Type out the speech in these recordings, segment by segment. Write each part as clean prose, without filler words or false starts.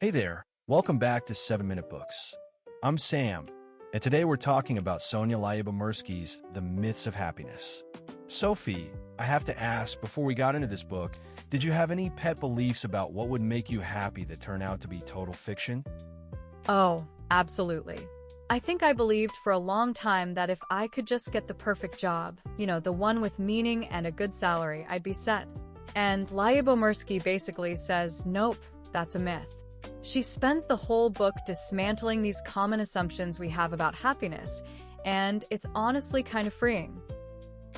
Hey there, welcome back to 7-Minute Books. I'm Sam, and today we're talking about Sonja Lyubomirsky's The Myths of Happiness. Sophie, I have to ask, before we got into this book, did you have any pet beliefs about what would make you happy that turn out to be total fiction? Oh, absolutely. I think I believed for a long time that if I could just get the perfect job, the one with meaning and a good salary, I'd be set. And Lyubomirsky basically says, nope, that's a myth. She spends the whole book dismantling these common assumptions we have about happiness, and it's honestly kind of freeing.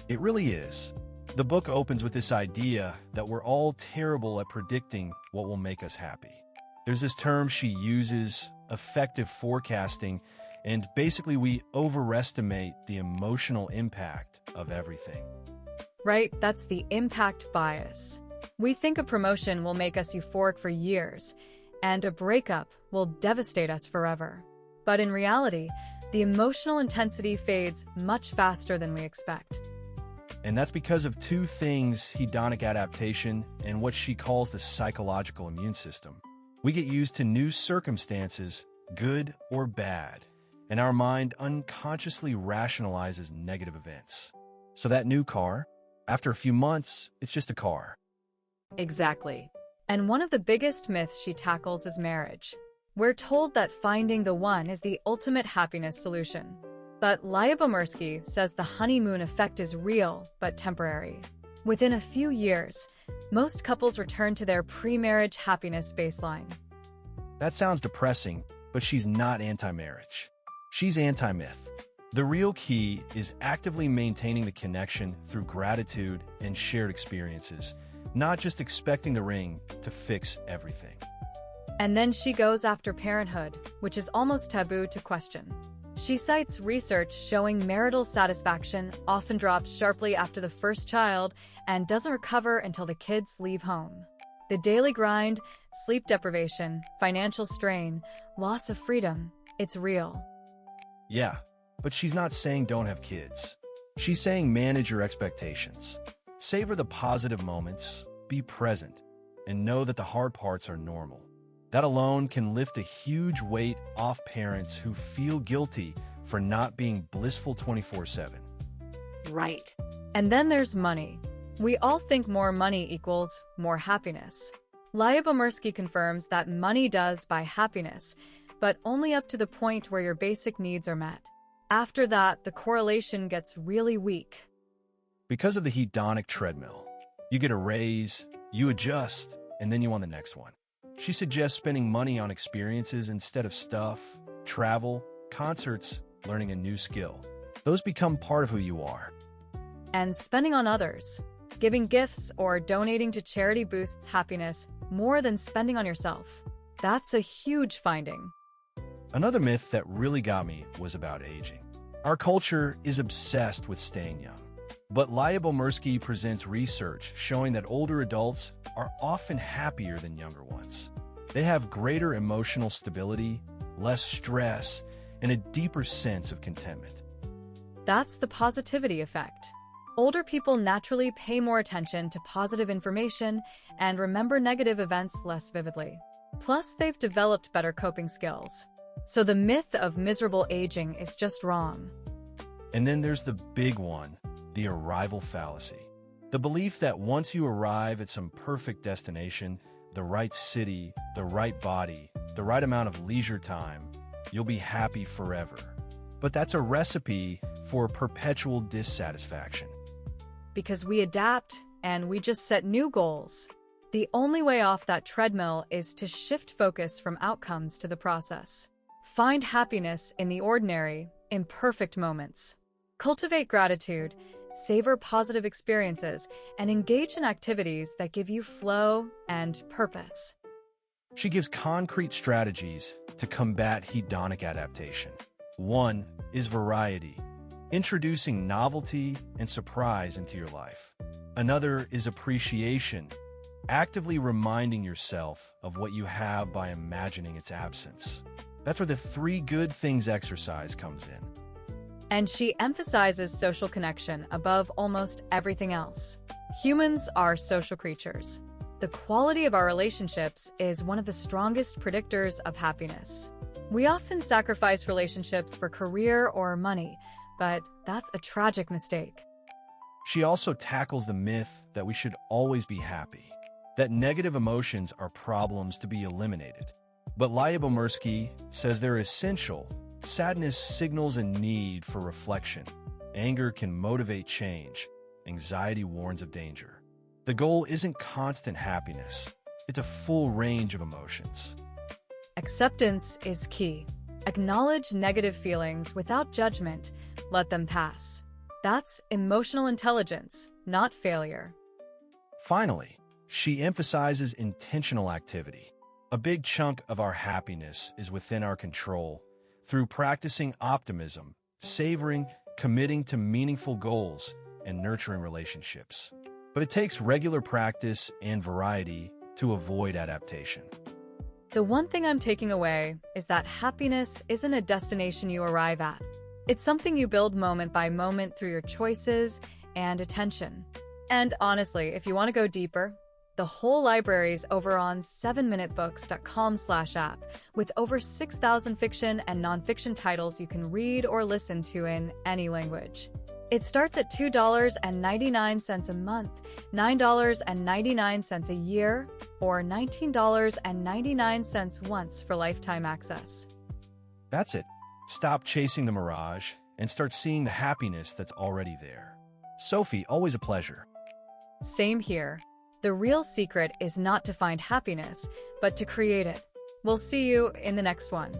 It really is. The book opens with this idea that we're all terrible at predicting what will make us happy. There's this term she uses, affective forecasting, and basically we overestimate the emotional impact of everything. Right, that's the impact bias. We think a promotion will make us euphoric for years, and a breakup will devastate us forever. But in reality, the emotional intensity fades much faster than we expect. And that's because of two things: hedonic adaptation and what she calls the psychological immune system. We get used to new circumstances, good or bad, and our mind unconsciously rationalizes negative events. So that new car, after a few months, it's just a car. Exactly. And one of the biggest myths she tackles is marriage. We're told that finding the one is the ultimate happiness solution. But Lyubomirsky says the honeymoon effect is real, but temporary. Within a few years, most couples return to their pre-marriage happiness baseline. That sounds depressing, but she's not anti-marriage. She's anti-myth. The real key is actively maintaining the connection through gratitude and shared experiences, not just expecting the ring to fix everything. And then she goes after parenthood, which is almost taboo to question. She cites research showing marital satisfaction often drops sharply after the first child and doesn't recover until the kids leave home. The daily grind, sleep deprivation, financial strain, loss of freedom, it's real. Yeah, but she's not saying don't have kids. She's saying manage your expectations. Savor the positive moments, be present, and know that the hard parts are normal. That alone can lift a huge weight off parents who feel guilty for not being blissful 24/7. Right. And then there's money. We all think more money equals more happiness. Lyubomirsky confirms that money does buy happiness, but only up to the point where your basic needs are met. After that, the correlation gets really weak. Because of the hedonic treadmill, you get a raise, you adjust, and then you want the next one. She suggests spending money on experiences instead of stuff, travel, concerts, learning a new skill. Those become part of who you are. And spending on others. Giving gifts or donating to charity boosts happiness more than spending on yourself. That's a huge finding. Another myth that really got me was about aging. Our culture is obsessed with staying young. But Lyubomirsky presents research showing that older adults are often happier than younger ones. They have greater emotional stability, less stress, and a deeper sense of contentment. That's the positivity effect. Older people naturally pay more attention to positive information and remember negative events less vividly. Plus, they've developed better coping skills. So the myth of miserable aging is just wrong. And then there's the big one, the arrival fallacy. The belief that once you arrive at some perfect destination, the right city, the right body, the right amount of leisure time, you'll be happy forever. But that's a recipe for perpetual dissatisfaction. Because we adapt and we just set new goals. The only way off that treadmill is to shift focus from outcomes to the process. Find happiness in the ordinary, imperfect moments. Cultivate gratitude, savor positive experiences, and engage in activities that give you flow and purpose. She gives concrete strategies to combat hedonic adaptation. One is variety, introducing novelty and surprise into your life. Another is appreciation, actively reminding yourself of what you have by imagining its absence. That's where the 3 good things exercise comes in. And she emphasizes social connection above almost everything else. Humans are social creatures. The quality of our relationships is one of the strongest predictors of happiness. We often sacrifice relationships for career or money, but that's a tragic mistake. She also tackles the myth that we should always be happy, that negative emotions are problems to be eliminated. But Lyubomirsky says they're essential. Sadness signals a need for reflection. Anger can motivate change. Anxiety warns of danger. The goal isn't constant happiness. It's a full range of emotions. Acceptance is key. Acknowledge negative feelings without judgment. Let them pass. That's emotional intelligence, not failure. Finally, she emphasizes intentional activity. A big chunk of our happiness is within our control. Through practicing optimism, savoring, committing to meaningful goals, and nurturing relationships. But it takes regular practice and variety to avoid adaptation. The one thing I'm taking away is that happiness isn't a destination you arrive at. It's something you build moment by moment through your choices and attention. And honestly, if you want to go deeper, the whole library is over on 7minutebooks.com/app with over 6,000 fiction and nonfiction titles you can read or listen to in any language. It starts at $2.99 a month, $9.99 a year, or $19.99 once for lifetime access. That's it. Stop chasing the mirage and start seeing the happiness that's already there. Sophie, always a pleasure. Same here. The real secret is not to find happiness, but to create it. We'll see you in the next one.